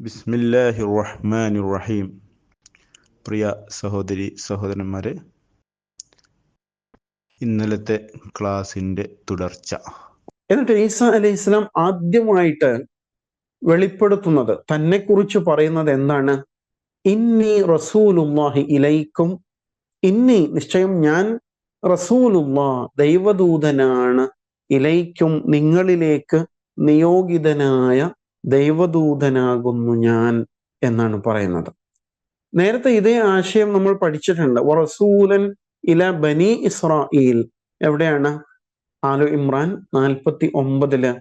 ബിസ്മില്ലാഹിർ റഹ്മാനിർ റഹീം. പ്രിയ സഹോദരി സഹോദരന്മാരെ, ഇന്നലത്തെ ക്ലാസിന്റെ തുടർച്ച. എന്നിട്ട് ഈസാ അലൈഹി ഇസ്ലാം ആദ്യമായിട്ട് വെളിപ്പെടുത്തുന്നത്, തന്നെ കുറിച്ച് പറയുന്നത് എന്താണ്? ഇന്നി റസൂലുള്ളാഹി ഇലൈക്കും, ഇന്നി നിശ്ചയം ഞാൻ, റസൂലുള്ളാഹ് ദൈവദൂതനാണ്, ഇലൈക്കും നിങ്ങളിലേക്ക് നിയോഗിതനായ ദൈവദൂതനാകുന്നു ഞാൻ എന്നാണ് പറയുന്നത്. നേരത്തെ ഇതേ ആശയം നമ്മൾ പഠിച്ചിട്ടുണ്ട്. റസൂലൻ ഇല ബനി ഇസ്രായേൽ. എവിടെയാണ്? ആലു ഇമ്രാൻ 49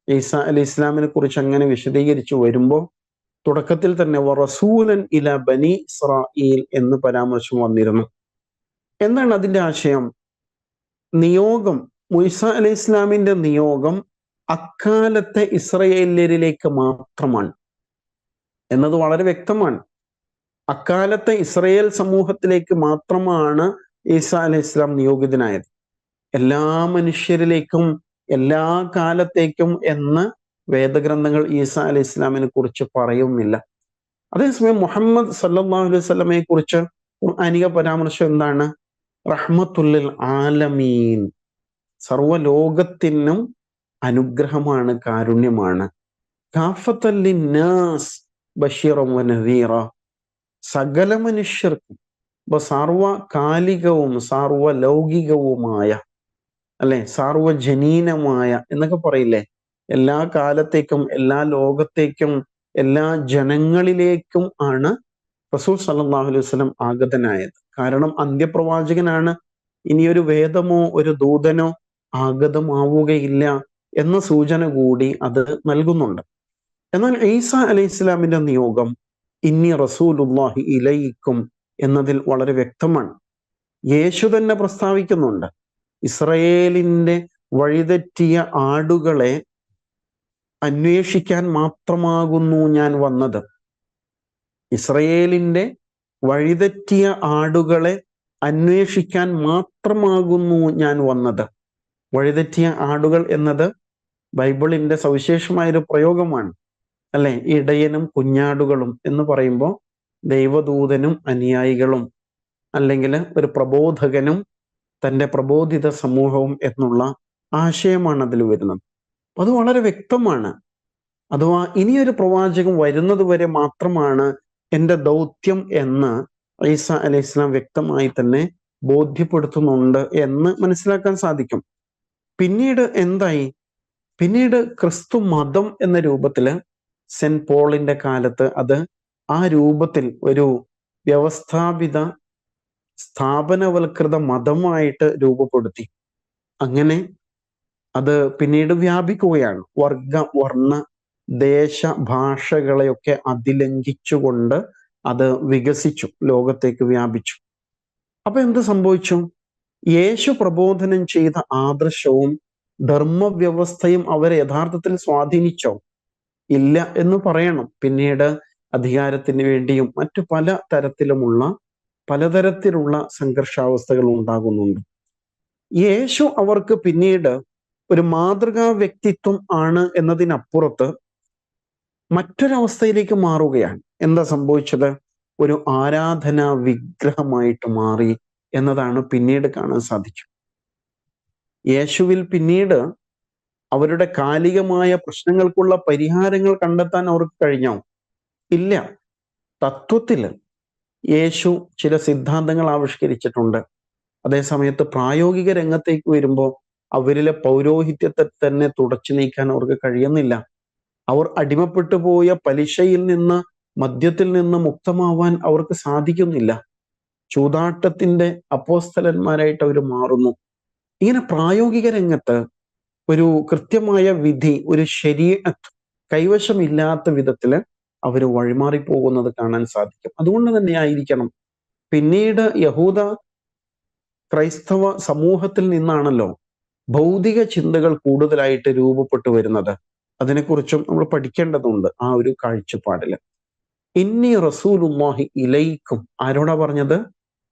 ഈസാ അലൈഹി ഇസ്ലാമിനെ കുറിച്ച് അങ്ങനെ വിശദീകരിച്ചു വരുമ്പോൾ തുടക്കത്തിൽ തന്നെ റസൂലൻ ഇല ബനി ഇസ്രായേൽ എന്ന് പരാമർശം വന്നിരുന്നു. എന്താണ് അതിന്റെ ആശയം? നിയോഗം, ഈസാ അലൈഹി ഇസ്ലാമിന്റെ നിയോഗം അക്കാലത്തെ ഇസ്രായേലിലേക്ക് മാത്രമാണ് എന്നത് വളരെ വ്യക്തമാണ്. അക്കാലത്തെ ഇസ്രായേൽ സമൂഹത്തിലേക്ക് മാത്രമാണ് ഈസാ അലൈഹി ഇസ്ലാം നിയോഗിതനായത്. എല്ലാ മനുഷ്യരിലേക്കും എല്ലാ കാലത്തേക്കും എന്ന് വേദഗ്രന്ഥങ്ങൾ ഈസാ അലൈഹി ഇസ്ലാമിനെ കുറിച്ച് പറയുന്നില്ല. അതേസമയം മുഹമ്മദ് സല്ലല്ലാഹു അലൈഹി വസല്ലമയെ കുറിച്ച് ഖുർആനിക പരാമർശം എന്താണ്? റഹ്മത്തുല്ലിൽ ആലമീൻ, സർവലോകത്തിനും അനുഗ്രഹമാണ്, കാരുണ്യമാണ്. കാഫത്തൽ ലിന്നാസ് ബശീറൻ വനദീറ, സകല മനുഷ്യർക്കും സാർവകാലികവും സാർവലൗകികവുമായ, അല്ലെ, സാർവജനീനമായ എന്നൊക്കെ പറയില്ലേ, എല്ലാ കാലത്തേക്കും എല്ലാ ലോകത്തേക്കും എല്ലാ ജനങ്ങളിലേക്കും ആണ് റസൂൽ സല്ലല്ലാഹു അലൈഹി വസല്ലം ആഗതനായത്. കാരണം അന്ത്യപ്രവാചകനാണ്. ഇനിയൊരു വേദമോ ഒരു ദൂതനോ ആഗതമാവുകയില്ല എന്ന സൂചന കൂടി അത് നൽകുന്നുണ്ട്. എന്നാൽ ഈസാ അലൈഹി ഇസ്ലാമിന്റെ നിയോഗം ഇന്നി റസൂലുള്ളാഹി ഇലൈക്കും എന്നതിൽ വളരെ വ്യക്തമാണ്. യേശു തന്നെ പ്രസ്താവിക്കുന്നുണ്ട്, ഇസ്രയേലിന്റെ വഴിതെറ്റിയ ആടുകളെ അന്വേഷിക്കാൻ മാത്രമാകുന്നു ഞാൻ വന്നത്. ഇസ്രയേലിന്റെ വഴിതെറ്റിയ ആടുകളെ അന്വേഷിക്കാൻ മാത്രമാകുന്നു ഞാൻ വന്നത്. വഴിതെറ്റിയ ആടുകൾ എന്നത് ബൈബിളിന്റെ സവിശേഷമായൊരു പ്രയോഗമാണ്, അല്ലെ. ഇടയനും കുഞ്ഞാടുകളും എന്ന് പറയുമ്പോൾ ദൈവദൂതനും അനുയായികളും, അല്ലെങ്കിൽ ഒരു പ്രബോധകനും തൻ്റെ പ്രബോധിത സമൂഹവും എന്നുള്ള ആശയമാണ് അതിൽ വരുന്നത്. അത് വളരെ വ്യക്തമാണ്. അഥവാ ഇനിയൊരു പ്രവാചകൻ വരുന്നത് വരെ മാത്രമാണ് എൻ്റെ ദൗത്യം എന്ന് ഈസാ അലൈഹി ഇസ്ലാം വ്യക്തമായി തന്നെ ബോധ്യപ്പെടുത്തുന്നുണ്ട് എന്ന് മനസ്സിലാക്കാൻ സാധിക്കും. പിന്നീട് എന്തായി? പിന്നീട് ക്രിസ്തു മതം എന്ന രൂപത്തില് സെന്റ് പോളിന്റെ കാലത്ത് അത് ആ രൂപത്തിൽ ഒരു വ്യവസ്ഥാപിത സ്ഥാപനവൽകൃത മതമായിട്ട് രൂപപ്പെടുത്തി. അങ്ങനെ അത് പിന്നീട് വ്യാപിക്കുകയാണ്. വർഗ വർണ്ണ ദേശ ഭാഷകളെയൊക്കെ അതിലംഘിച്ചുകൊണ്ട് അത് വികസിച്ചു, ലോകത്തേക്ക് വ്യാപിച്ചു. അപ്പൊ എന്ത് സംഭവിച്ചു? യേശു പ്രബോധനം ചെയ്ത ആദർശവും ധർമ്മവ്യവസ്ഥയും അവരെ യഥാർത്ഥത്തിൽ സ്വാധീനിച്ചോ? ഇല്ല എന്ന് പറയണം. പിന്നീട് അധികാരത്തിന് വേണ്ടിയും മറ്റു പലതരത്തിലുള്ള സംഘർഷാവസ്ഥകൾ ഉണ്ടാകുന്നുണ്ട്. യേശു അവർക്ക് പിന്നീട് ഒരു മാതൃകാ വ്യക്തിത്വം ആണ് എന്നതിനപ്പുറത്ത് മറ്റൊരവസ്ഥയിലേക്ക് മാറുകയാണ്. എന്താ സംഭവിച്ചത്? ഒരു ആരാധനാ വിഗ്രഹമായിട്ട് മാറി എന്നതാണ് പിന്നീട് കാണാൻ സാധിക്കും. യേശുവിൽ പിന്നീട് അവരുടെ കാലികമായ പ്രശ്നങ്ങൾക്കുള്ള പരിഹാരങ്ങൾ കണ്ടെത്താൻ അവർക്ക് കഴിഞ്ഞോ? ഇല്ല. തത്വത്തിൽ യേശു ചില സിദ്ധാന്തങ്ങൾ ആവിഷ്കരിച്ചിട്ടുണ്ട്. അതേസമയത്ത് പ്രായോഗിക രംഗത്തേക്ക് വരുമ്പോൾ അവരിലെ പൗരോഹിത്യത്തെ തന്നെ തുടച്ചു നീക്കാൻ അവർക്ക് കഴിയുന്നില്ല. അവർ അടിമപ്പെട്ടു പോയ പലിശയിൽ നിന്ന്, മദ്യത്തിൽ നിന്ന് മുക്തമാവാൻ അവർക്ക് സാധിക്കുന്നില്ല. ചൂതാട്ടത്തിന്റെ അപ്പോസ്തലന്മാരായിട്ട് അവർ മാറുന്നു. ഇങ്ങനെ പ്രായോഗിക രംഗത്ത് ഒരു കൃത്യമായ വിധി, ഒരു ശരീഅത്ത് കൈവശമില്ലാത്ത വിധത്തില് അവർ വഴിമാറിപ്പോകുന്നത് കാണാൻ സാധിക്കും. അതുകൊണ്ട് തന്നെ ആയിരിക്കണം പിന്നീട് യഹൂദ ക്രൈസ്തവ സമൂഹത്തിൽ നിന്നാണല്ലോ ഭൗതിക ചിന്തകൾ കൂടുതലായിട്ട് രൂപപ്പെട്ടു വരുന്നത്. അതിനെക്കുറിച്ചും നമ്മൾ പഠിക്കേണ്ടതുണ്ട്. ആ ഒരു കാഴ്ചപ്പാടില് ഇന്നി റസൂലുള്ളാഹി ഇലൈക്കും ആരോടാ പറഞ്ഞത്?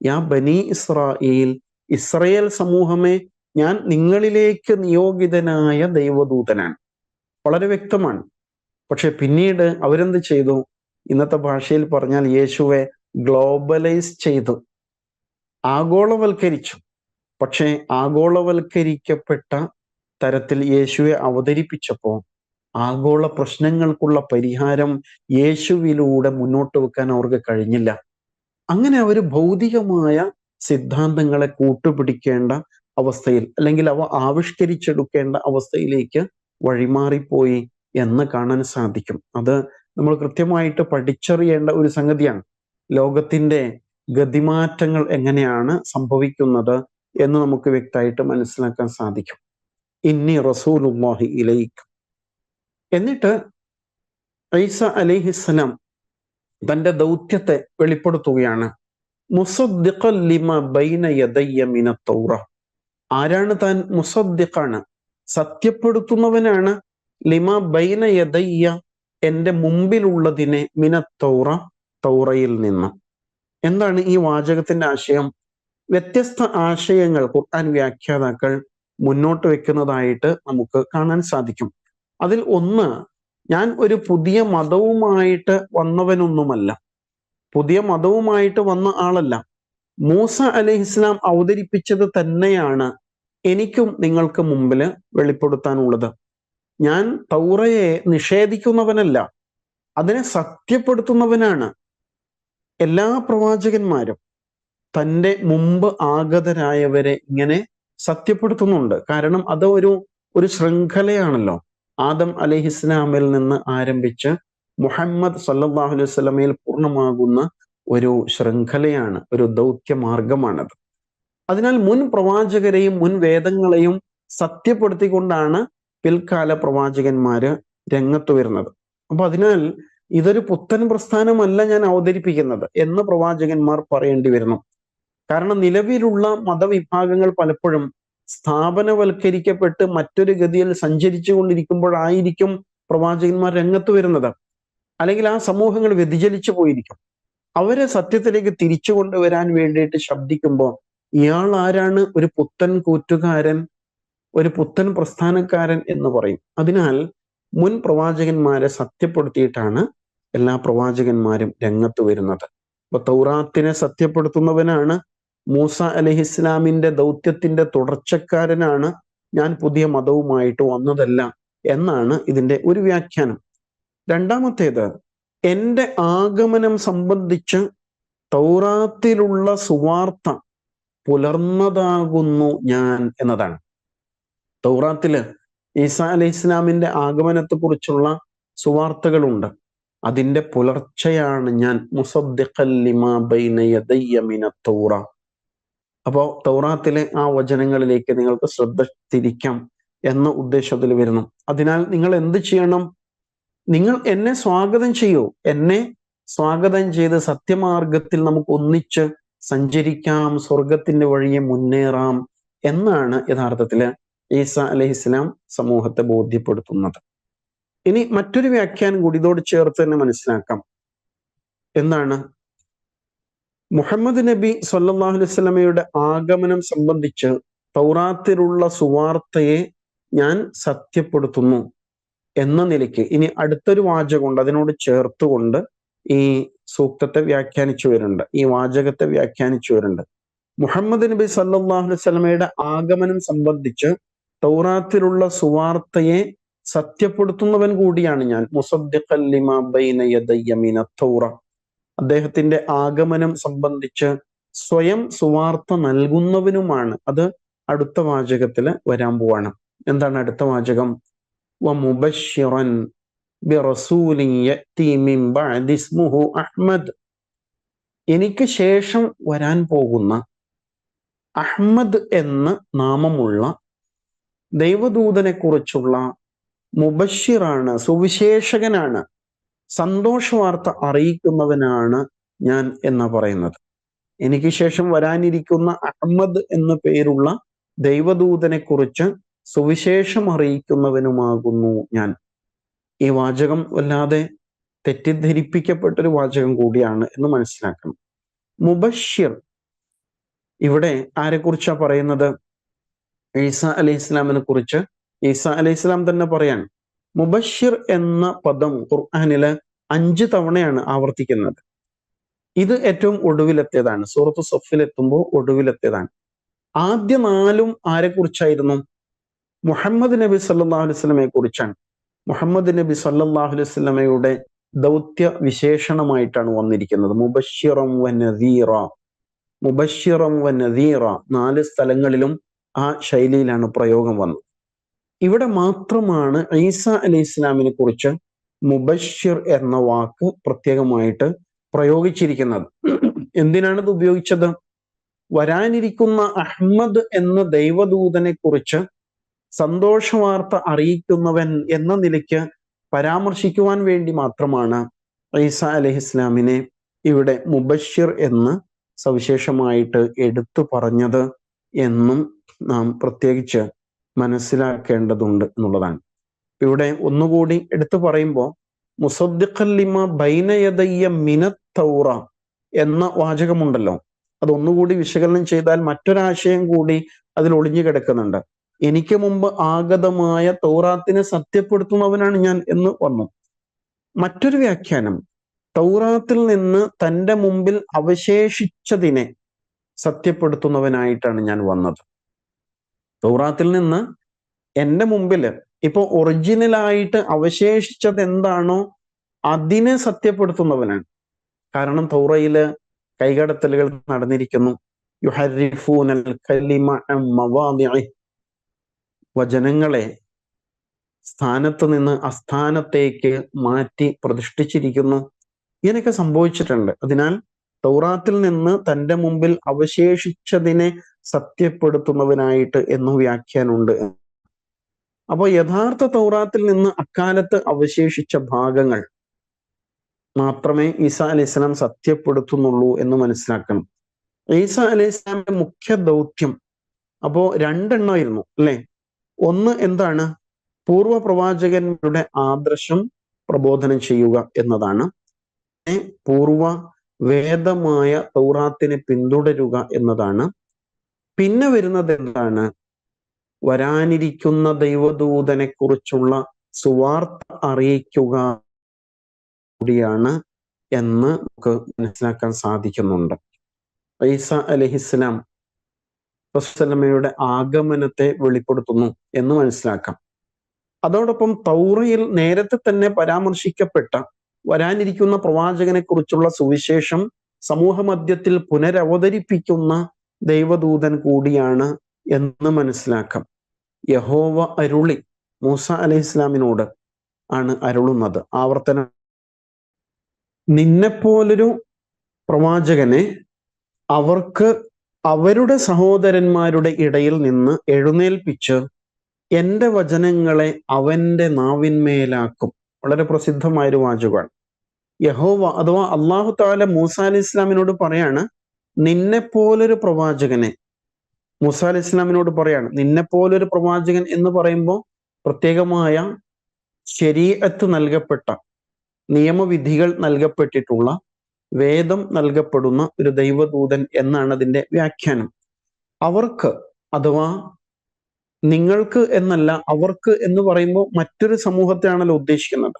യാ ബനി ഇസ്രായേൽ, ഇസ്രയേൽ സമൂഹമേ, ഞാൻ നിങ്ങളിലേക്ക് നിയോഗിതനായ ദൈവദൂതനാണ്. വളരെ വ്യക്തമാണ്. പക്ഷെ പിന്നീട് അവരെന്ത് ചെയ്തു? ഇന്നത്തെ ഭാഷയിൽ പറഞ്ഞാൽ യേശുവെ ഗ്ലോബലൈസ് ചെയ്തു, ആഗോളവൽക്കരിച്ചു. പക്ഷേ ആഗോളവൽക്കരിക്കപ്പെട്ട തരത്തിൽ യേശുവെ അവതരിപ്പിച്ചപ്പോൾ ആഗോള പ്രശ്നങ്ങൾക്കുള്ള പരിഹാരം യേശുവിലൂടെ മുന്നോട്ട് വെക്കാൻ അവർക്ക് കഴിഞ്ഞില്ല. അങ്ങനെ അവർ ഭൗതികമായ സിദ്ധാന്തങ്ങളെ കൂട്ടുപിടിക്കേണ്ട അവസ്ഥയിൽ, അല്ലെങ്കിൽ അവ ആവിഷ്കരിച്ചെടുക്കേണ്ട അവസ്ഥയിലേക്ക് വഴിമാറിപ്പോയി എന്ന് കാണാൻ സാധിക്കും. അത് നമ്മൾ കൃത്യമായിട്ട് പഠിച്ചറിയേണ്ട ഒരു സംഗതിയാണ്. ലോകത്തിന്റെ ഗതിമാറ്റങ്ങൾ എങ്ങനെയാണ് സംഭവിക്കുന്നത് എന്ന് നമുക്ക് വ്യക്തമായിട്ട് മനസ്സിലാക്കാൻ സാധിക്കും. ഇന്നി റസൂലുള്ളാഹി ഇലൈക. എന്നിട്ട് ഈസ അലൈഹിസ്സലാം തന്റെ ദൗത്യത്തെ വെളിപ്പെടുത്തുകയാണ്. മുസദ്ദിഖൻ ലിമാ ബൈന യദയ്യ മിനത് തൗറ. ആരാണ് താൻ? മുസദ്ദിഖാണ്, സത്യപ്പെടുത്തുന്നവനാണ്. ലിമാ ബൈന യദയ്യ, എൻ്റെ മുമ്പിലുള്ളതിനെ, മിനത് തൗറ, തൗറയിൽ നിന്ന്. എന്താണ് ഈ വാചകത്തിന്റെ ആശയം? വ്യത്യസ്ത ആശയങ്ങൾ ഖുർആൻ വ്യാഖ്യാതാക്കൾ മുന്നോട്ട് വെക്കുന്നതായിട്ട് നമുക്ക് കാണാൻ സാധിക്കും. അതിൽ ഒന്ന്, ഞാൻ ഒരു പുതിയ മതവുമായിട്ട് വന്നവനൊന്നുമല്ല, പുതിയ മതവുമായിട്ട് വന്ന ആളല്ല. മൂസ അലൈഹിസ്ലാം അവതരിപ്പിച്ചത് തന്നെയാണ് എനിക്കും നിങ്ങൾക്ക് മുമ്പിൽ വെളിപ്പെടുത്താനുള്ളത്. ഞാൻ തൗറയെ നിഷേധിക്കുന്നവനല്ല, അതിനെ സത്യപ്പെടുത്തുന്നവനാണ്. എല്ലാ പ്രവാചകന്മാരും തൻ്റെ മുമ്പ് ആഗതരായവരെ ഇങ്ങനെ സത്യപ്പെടുത്തുന്നുണ്ട്. കാരണം അത് ഒരു ശൃംഖലയാണല്ലോ. ആദം അലൈഹിസ്ലാമിൽ നിന്ന് ആരംഭിച്ച് മുഹമ്മദ് സല്ലല്ലാഹു അലൈഹി വസല്ലമയിൽ പൂർണ്ണമാകുന്ന ഒരു ശൃംഖലയാണ്, ഒരു ദൗത്യമാർഗമാണത്. അതിനാൽ മുൻ പ്രവാചകരെയും മുൻ വേദങ്ങളെയും സത്യപ്പെടുത്തിക്കൊണ്ടാണ് പിൽക്കാല പ്രവാചകന്മാര് രംഗത്ത് വരുന്നത്. അപ്പൊ അതിനാൽ ഇതൊരു പുത്തൻ പ്രസ്ഥാനമല്ല ഞാൻ അവതരിപ്പിക്കുന്നത് എന്ന് പ്രവാചകന്മാർ പറയേണ്ടി വരുന്നു. കാരണം നിലവിലുള്ള മതവിഭാഗങ്ങൾ പലപ്പോഴും സ്ഥാപനവൽക്കരിക്കപ്പെട്ട് മറ്റൊരു ഗതിയിൽ സഞ്ചരിച്ചു കൊണ്ടിരിക്കുമ്പോഴായിരിക്കും പ്രവാചകന്മാർ രംഗത്ത് വരുന്നത്. അല്ലെങ്കിൽ ആ സമൂഹങ്ങൾ വ്യതിചലിച്ചു പോയിരിക്കും. അവരെ സത്യത്തിലേക്ക് തിരിച്ചു കൊണ്ടുവരാൻ വേണ്ടിയിട്ട് ശബ്ദിക്കുമ്പോൾ ഇയാൾ ആരാണ്? ഒരു പുത്തൻ കൂറ്റുകാരൻ, ഒരു പുത്തൻ പ്രസ്ഥാനക്കാരൻ എന്ന് പറയും. അതിനാൽ മുൻ പ്രവാചകന്മാരെ സത്യപ്പെടുത്തിയിട്ടാണ് എല്ലാ പ്രവാചകന്മാരും രംഗത്ത് വരുന്നത്. അപ്പൊ തൗറാത്തിനെ സത്യപ്പെടുത്തുന്നവനാണ്, മൂസ അലൈഹിസ്ലാമിന്റെ ദൗത്യത്തിന്റെ തുടർച്ചക്കാരനാണ്, ഞാൻ പുതിയ മതവുമായിട്ട് വന്നതല്ല എന്നാണ് ഇതിന്റെ ഒരു വ്യാഖ്യാനം. രണ്ടാമത്തേത്, എൻ്റെ ആഗമനം സംബന്ധിച്ച് തൗറാത്തിലുള്ള സുവാർത്ത പുലർന്നതാകുന്നു ഞാൻ എന്നതാണ്. തൗറാത്തില് ഈസാ അലൈഹി ഇസ്ലാമിന്റെ ആഗമനത്തെ കുറിച്ചുള്ള സുവാർത്തകളുണ്ട്. അതിന്റെ പുലർച്ചയാണ് ഞാൻ. മുസദ്ദിഖൻ ലിമാ ബൈന യദയ്യ മിനത് തൗറ. അപ്പോ തൗറാത്തിലെ ആ വചനങ്ങളിലേക്ക് നിങ്ങൾക്ക് ശ്രദ്ധ തിരിക്കാം എന്ന ഉദ്ദേശത്തിൽ വരുന്നു. അതിനാൽ നിങ്ങൾ എന്ത് ചെയ്യണം? നിങ്ങൾ എന്നെ സ്വാഗതം ചെയ്യൂ. എന്നെ സ്വാഗതം ചെയ്ത് സത്യമാർഗത്തിൽ നമുക്ക് ഒന്നിച്ച് സഞ്ചരിക്കാം, സ്വർഗത്തിന്റെ വഴിയെ മുന്നേറാം എന്നാണ് യഥാർത്ഥത്തില് ഈസാ അലൈഹിസ്സലാം സമൂഹത്തെ ബോധ്യപ്പെടുത്തുന്നത്. ഇനി മറ്റൊരു വ്യാഖ്യാനം കൂടി ഇതോട് ചേർത്ത് തന്നെ മനസ്സിലാക്കാം. എന്താണ്? മുഹമ്മദ് നബി സല്ലല്ലാഹു അലൈഹി വസല്ലമയുടെ ആഗമനം സംബന്ധിച്ച് തൗറാത്തിലുള്ള സുവാർത്തയെ ഞാൻ സത്യപ്പെടുത്തുന്നു എന്ന നിലയ്ക്ക് ഇനി അടുത്തൊരു വാചകമുണ്ട്, അതിനോട് ചേർത്തുകൊണ്ട് ഈ സൂക്തത്തെ വ്യാഖ്യാനിച്ചു വരുന്നുണ്ട്, ഈ വാചകത്തെ വ്യാഖ്യാനിച്ചു വരുന്നുണ്ട്. മുഹമ്മദ് നബി സല്ലല്ലാഹു അലൈഹി വസല്ലമയുടെ ആഗമനം സംബന്ധിച്ച് തൗറാത്തിലുള്ള സുവാർത്തയെ സത്യപ്പെടുത്തുന്നവൻ കൂടിയാണ് ഞാൻ. മുസദ്ദിഖൻ ലിമാ ബൈന യദയ്യ മിനത് തൗറ. അദ്ദേഹത്തിന്റെ ആഗമനം സംബന്ധിച്ച് സ്വയം സുവാർത്ത നൽകുന്നവനുമാണ്. അത് അടുത്ത വാചകത്തില് വരാൻ പോവാണ്. എന്താണ് അടുത്ത വാചകം? വമുബശ്ശിറൻ ബിറസൂലിൻ യഅതി മിൻ ബഅദി ഇസ്മുഹു അഹ്മദ്. എനിക്ക് ശേഷം വരാൻ പോകുന്ന അഹ്മദ് എന്ന് നാമമുള്ള ദൈവദൂതനെ കുറിച്ചുള്ള മുബശ്ശിറാണ്, സുവിശേഷകനാണ്, സന്തോഷവാർത്ത അറിയിക്കുന്നവനാണ് ഞാൻ എന്നാ പറയുന്നത്. എനിക്ക് ശേഷം വരാനിരിക്കുന്ന അഹ്മദ് എന്ന പേരുള്ള ദൈവദൂതനെ കുറിച്ച് സുവിശേഷം അറിയിക്കുന്നവനുമാകുന്നു ഞാൻ. ഈ വാചകം വല്ലാതെ തെറ്റിദ്ധരിപ്പിക്കപ്പെട്ടൊരു വാചകം കൂടിയാണ് എന്ന് മനസ്സിലാക്കണം. മുബശ്ശിർ ഇവിടെ ആരെക്കുറിച്ചാ പറയുന്നത്? ഈസാ അലൈഹി ഇസ്ലാമിനെ കുറിച്ച് ഈസാ അലൈഹി ഇസ്ലാം തന്നെ പറയാൻ. മുബശ്ശിർ എന്ന പദം ഖുർആനില് 5 തവണയാണ് ആവർത്തിക്കുന്നത്. ഇത് ഏറ്റവും ഒടുവിലത്തേതാണ്. സൂറത്ത് സഫിൽ എത്തുമ്പോൾ ഒടുവിലത്തേതാണ്. ആദ്യ 4 ആരെ കുറിച്ചായിരുന്നു? മുഹമ്മദ് നബി സല്ലല്ലാഹു അലൈഹി വസല്ലമയെ കുറിച്ചാണ്. മുഹമ്മദ് നബി സല്ലല്ലാഹു അലൈഹി വസല്ലമയുടെ ദൗത്യ വിശേഷണമായിട്ടാണ് വന്നിരിക്കുന്നത്. മുബശ്ശിറൻ വ നദീറ, മുബശ്ശിറൻ വ നദീറ. 4 സ്ഥലങ്ങളിലും ആ ശൈലിയിലാണ് പ്രയോഗം വന്നത്. ഇവിടെ മാത്രമാണ് ഈസാ അലൈഹി ഇസ്ലാമിനെ കുറിച്ച് മുബശ്ശിർ എന്ന വാക്ക് പ്രത്യേകമായിട്ട് പ്രയോഗിച്ചിരിക്കുന്നത്. എന്തിനാണ് ഇത് ഉപയോഗിച്ചത്? വരാനിരിക്കുന്ന അഹ്മദ് എന്ന ദൈവദൂതനെ കുറിച്ച് സന്തോഷവാർത്ത അറിയിക്കുന്നവൻ എന്ന നിലയ്ക്ക് പരാമർശിക്കുവാൻ വേണ്ടി മാത്രമാണ് ഈസാ അലൈഹി ഇസ്ലാമിനെ ഇവിടെ മുബശ്ശിർ എന്ന് സവിശേഷമായിട്ട് എടുത്തു പറഞ്ഞത് എന്നും നാം പ്രത്യേകിച്ച് മനസ്സിലാക്കേണ്ടതുണ്ട് എന്നുള്ളതാണ്. ഇവിടെ ഒന്നുകൂടി എടുത്തു പറയുമ്പോൾ മുസദ്ദിഖൻ ലിമാ ബൈന യദയ്യ മിനത്ത് തൗറ എന്ന വാചകമുണ്ടല്ലോ, അതൊന്നുകൂടി വിശകലനം ചെയ്താൽ മറ്റൊരാശയം കൂടി അതിൽ ഒളിഞ്ഞു കിടക്കുന്നുണ്ട്. എനിക്ക് മുമ്പ് ആഗതമായ തൗറാത്തിനെ സത്യപ്പെടുത്തുന്നവനാണ് ഞാൻ എന്ന് വന്നു. മറ്റൊരു വ്യാഖ്യാനം, തൗറാത്തിൽ നിന്ന് തൻ്റെ മുമ്പിൽ അവശേഷിച്ചതിനെ സത്യപ്പെടുത്തുന്നവനായിട്ടാണ് ഞാൻ വന്നത്. തൗറാത്തിൽ നിന്ന് എൻ്റെ മുമ്പിൽ ഇപ്പൊ ഒറിജിനലായിട്ട് അവശേഷിച്ചത് എന്താണോ അതിനെ സത്യപ്പെടുത്തുന്നവനാണ്. കാരണം തൗറയില് കൈകടത്തലുകൾ നടന്നിരിക്കുന്നു. യുഹർരിഫൂനൽ കലിമ അൻ മവാദിഇ, വചനങ്ങളെ സ്ഥാനത്ത് നിന്ന് അസ്ഥാനത്തേക്ക് മാറ്റി പ്രതിഷ്ഠിച്ചിരിക്കുന്നു. ഇങ്ങനെയൊക്കെ സംഭവിച്ചിട്ടുണ്ട്. അതിനാൽ തൗറാത്തിൽ നിന്ന് തൻ്റെ മുമ്പിൽ അവശേഷിച്ചതിനെ സത്യപ്പെടുത്തുന്നവനായിട്ട് എന്നും വ്യാഖ്യാനമുണ്ട്. അപ്പോൾ യഥാർത്ഥ തൗറാത്തിൽ നിന്ന് അക്കാലത്ത് അവശേഷിച്ച ഭാഗങ്ങൾ മാത്രമേ ഈസാ അലൈഹി ഇസ്ലാം സത്യപ്പെടുത്തുന്നുള്ളൂ എന്ന് മനസ്സിലാക്കണം. ഈസാ അലൈഹി ഇസ്ലാമിന്റെ മുഖ്യ ദൗത്യം അപ്പോ 2 എണ്ണമായിരുന്നു അല്ലെ? ഒന്ന് എന്താണ്? പൂർവ പ്രവാചകന്മാരുടെ ആദർശം പ്രബോധനം ചെയ്യുക എന്നതാണ്. പൂർവ വേദമായ തൗറാത്തിനെ പിന്തുടരുക എന്നതാണ്. പിന്നെ വരുന്നത് എന്താണ്? വരാനിരിക്കുന്ന ദൈവദൂതനെ കുറിച്ചുള്ള സുവാർത്ത അറിയിക്കുക കൂടിയാണ് എന്ന് നമുക്ക് മനസ്സിലാക്കാൻ സാധിക്കുന്നുണ്ട്. ഈസാ അലൈഹിസ്സലാം റസൂലുള്ളാഹിയുടെ ആഗമനത്തെ വെളിപ്പെടുത്തുന്നു എന്ന് മനസ്സിലാക്കാം. അതോടൊപ്പം തൗറയിൽ നേരത്തെ തന്നെ പരാമർശിക്കപ്പെട്ട വരാനിരിക്കുന്ന പ്രവാചകനെ കുറിച്ചുള്ള സുവിശേഷം സമൂഹ മധ്യത്തിൽ പുനരവതരിപ്പിക്കുന്ന ദൈവദൂതൻ കൂടിയാണ് എന്ന് മനസ്സിലാക്കാം. യഹോവ അരുളി മൂസ അലൈഹി ഇസ്ലാമിനോട് ആണ് അരുളുന്നത്. ആവർത്തനം, നിന്നെപ്പോലൊരു പ്രവാചകനെ അവർക്ക് അവരുടെ സഹോദരന്മാരുടെ ഇടയിൽ നിന്ന് എഴുന്നേൽപ്പിച്ച് എൻ്റെ വചനങ്ങളെ അവൻ്റെ നാവിന്മേലാക്കും. വളരെ പ്രസിദ്ധമായൊരു വാചകമാണ്. യഹോവ അഥവാ അള്ളാഹു തആല മൂസ അലൈഹി ഇസ്ലാമിനോട് പറയാണ്, നിന്നെപ്പോലൊരു പ്രവാചകനെ. മൂസ അലൈഹി ഇസ്ലാമിനോട് പറയാണ് നിന്നെപ്പോലൊരു പ്രവാചകൻ എന്ന് പറയുമ്പോൾ പ്രത്യേകമായ ശരീഅത്ത് നൽകപ്പെട്ട, നിയമവിധികൾ നൽകപ്പെട്ടിട്ടുള്ള, വേദം നൽകപ്പെടുന്ന ഒരു ദൈവദൂതൻ എന്നാണ് അതിൻ്റെ വ്യാഖ്യാനം. അവർക്ക് അഥവാ നിങ്ങൾക്ക് എന്നല്ല, അവർക്ക് എന്ന് പറയുമ്പോൾ മറ്റൊരു സമൂഹത്തെയാണല്ലോ ഉദ്ദേശിക്കുന്നത്.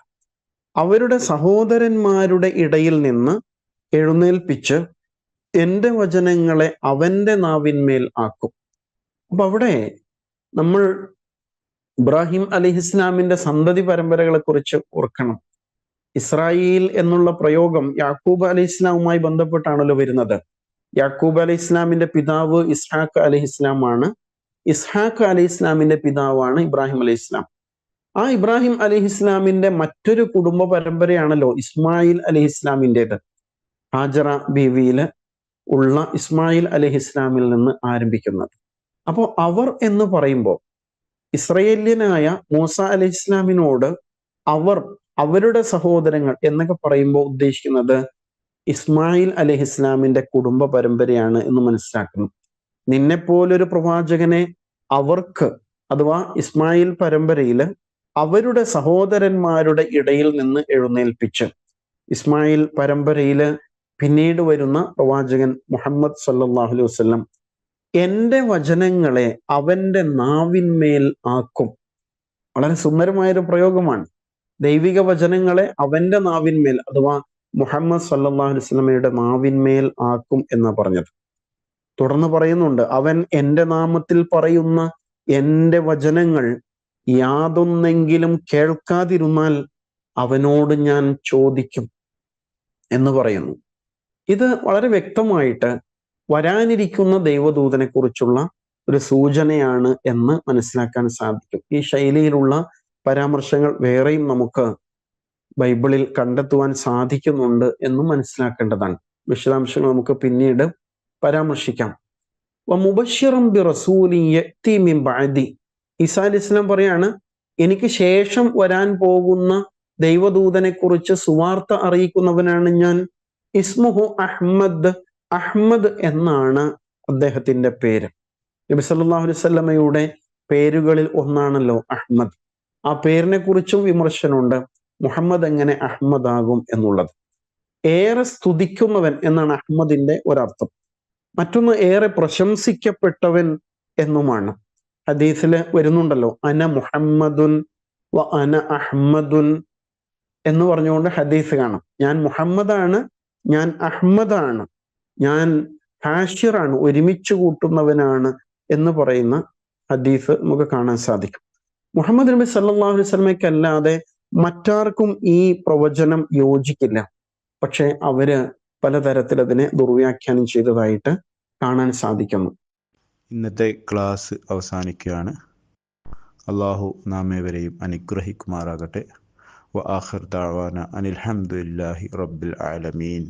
അവരുടെ സഹോദരന്മാരുടെ ഇടയിൽ നിന്ന് എഴുന്നേൽപ്പിച്ച് എൻ്റെ വചനങ്ങളെ അവൻ്റെ നാവിന്മേൽ ആക്കും. അപ്പൊ അവിടെ നമ്മൾ ഇബ്രാഹിം അലൈഹിസ്ലാമിന്റെ സന്തതി പരമ്പരകളെ കുറിച്ച് ഓർക്കണം. ഇസ്രായേൽ എന്നുള്ള പ്രയോഗം യാക്കൂബ് അലൈഹി ഇസ്ലാമുമായി ബന്ധപ്പെട്ടാണല്ലോ വരുന്നത്. യാക്കൂബ് അലൈഹി ഇസ്ലാമിന്റെ പിതാവ് ഇസ്ഹാഖ് അലൈഹി ഇസ്ലാം ആണ്. ഇസ്ഹാഖ് അലൈഹി ഇസ്ലാമിന്റെ പിതാവാണ് ഇബ്രാഹിം അലൈഹി ഇസ്ലാം. ആ ഇബ്രാഹിം അലൈഹി ഇസ്ലാമിന്റെ മറ്റൊരു കുടുംബ പരമ്പരയാണല്ലോ ഇസ്മായിൽ അലൈഹി ഇസ്ലാമിൻ്റെത്. ഹാജറ ബീവിയില് ഉള്ള ഇസ്മായിൽ അലൈഹി ഇസ്ലാമിൽ നിന്ന് ആരംഭിക്കുന്നത്. അപ്പോൾ അവർ എന്ന് പറയുമ്പോൾ ഇസ്രയേല്യനായ മൂസ അലൈഹി ഇസ്ലാമിനോട് അവരുടെ സഹോദരങ്ങൾ എന്നൊക്കെ പറയുമ്പോൾ ഉദ്ദേശിക്കുന്നത് ഇസ്മായിൽ അലൈഹി ഇസ്ലാമിന്റെ കുടുംബ പരമ്പരയാണ് എന്ന് മനസ്സിലാക്കുന്നു. നിന്നെപ്പോലൊരു പ്രവാചകനെ അവർക്ക് അഥവാ ഇസ്മായിൽ പരമ്പരയില് അവരുടെ സഹോദരന്മാരുടെ ഇടയിൽ നിന്ന് എഴുന്നേൽപ്പിച്ച്, ഇസ്മായിൽ പരമ്പരയില് പിന്നീട് വരുന്ന പ്രവാചകൻ മുഹമ്മദ് സല്ലല്ലാഹു അലൈഹി വസല്ലം എൻ്റെ വചനങ്ങളെ അവൻ്റെ നാവിന്മേൽ ആക്കും. വളരെ സുന്ദരമായൊരു പ്രയോഗമാണ്. ദൈവിക വചനങ്ങളെ അവന്റെ നാവിന്മേൽ അഥവാ മുഹമ്മദ് സല്ലല്ലാഹു അലൈഹി വസല്ലമയുടെ നാവിന്മേൽ ആക്കും എന്നാ പറഞ്ഞത്. തുടർന്ന് പറയുന്നുണ്ട്, അവൻ എൻ്റെ നാമത്തിൽ പറയുന്ന എൻ്റെ വചനങ്ങൾ യാതൊന്നെങ്കിലും കേൾക്കാതിരുന്നാൽ അവനോട് ഞാൻ ചോദിക്കും എന്ന് പറയുന്നു. ഇത് വളരെ വ്യക്തമായിട്ട് വരാനിരിക്കുന്ന ദൈവദൂതനെ കുറിച്ചുള്ള ഒരു സൂചനയാണ് എന്ന് മനസ്സിലാക്കാൻ സാധിക്കും. ഈ ശൈലിയിലുള്ള പരാമർശങ്ങൾ വേറെയും നമുക്ക് ബൈബിളിൽ കണ്ടെത്തുവാൻ സാധിക്കുന്നുണ്ട് എന്നും മനസ്സിലാക്കേണ്ടതാണ്. വിശദാംശങ്ങൾ നമുക്ക് പിന്നീട് പരാമർശിക്കാം. വമുബശ്ശിറൻ ബിറസൂലിൻ യഅതി മിൻ ബഅദി, ഈസാ അലൈഹി സ്വലാം പറയാണ്, എനിക്ക് ശേഷം വരാൻ പോകുന്ന ദൈവദൂതനെ കുറിച്ച് സുവാർത്ത അറിയിക്കുന്നവനാണ് ഞാൻ. ഇസ്മുഹു അഹ്മദ്, അഹ്മദ് എന്നാണ് അദ്ദേഹത്തിന്റെ പേര്. നബി സല്ലല്ലാഹു അലൈഹി വസല്ലമയുടെ പേരുകളിൽ ഒന്നാണല്ലോ അഹ്മദ്. ആ പേരിനെ കുറിച്ചും വിമർശനമുണ്ട്, മുഹമ്മദ് എങ്ങനെ അഹ്മദ് ആകും എന്നുള്ളത്. ഏറെ സ്തുതിക്കുന്നവൻ എന്നാണ് അഹ്മദിന്റെ ഒരർത്ഥം. മറ്റൊന്ന് ഏറെ പ്രശംസിക്കപ്പെട്ടവൻ എന്നുമാണ്. ഹദീസിൽ വരുന്നുണ്ടല്ലോ, അന മുഹമ്മദുൻ വ അന അഹ്മദുൻ എന്ന് പറഞ്ഞുകൊണ്ട് ഹദീസ് കാണാം. ഞാൻ മുഹമ്മദാണ്, ഞാൻ അഹ്മദാണ്, ഞാൻ ഹാഷിറാണ്, ഒരുമിച്ച് കൂട്ടുന്നവനാണ് എന്ന് പറയുന്ന ഹദീസ് നമുക്ക് കാണാൻ സാധിക്കും. മുഹമ്മദ് നബി സല്ലല്ലാഹു അലൈഹി വസല്ലമയ്ക്ക് അല്ലാതെ മറ്റാർക്കും ഈ പ്രവചനം യോജിക്കില്ല. പക്ഷെ അവര് പലതരത്തിൽ അതിനെ ദുർവ്യാഖ്യാനം ചെയ്തതായിട്ട് കാണാൻ സാധിക്കുന്നു. ഇന്നത്തെ ക്ലാസ് അവസാനിക്കുകയാണ്. അള്ളാഹു നാം ഏവരെയും അനുഗ്രഹിക്കുമാറാകട്ടെ. വ ആഖിർ ദഅവാന അനിൽ ഹംദുലില്ലാഹി റബ്ബിൽ ആലമീൻ.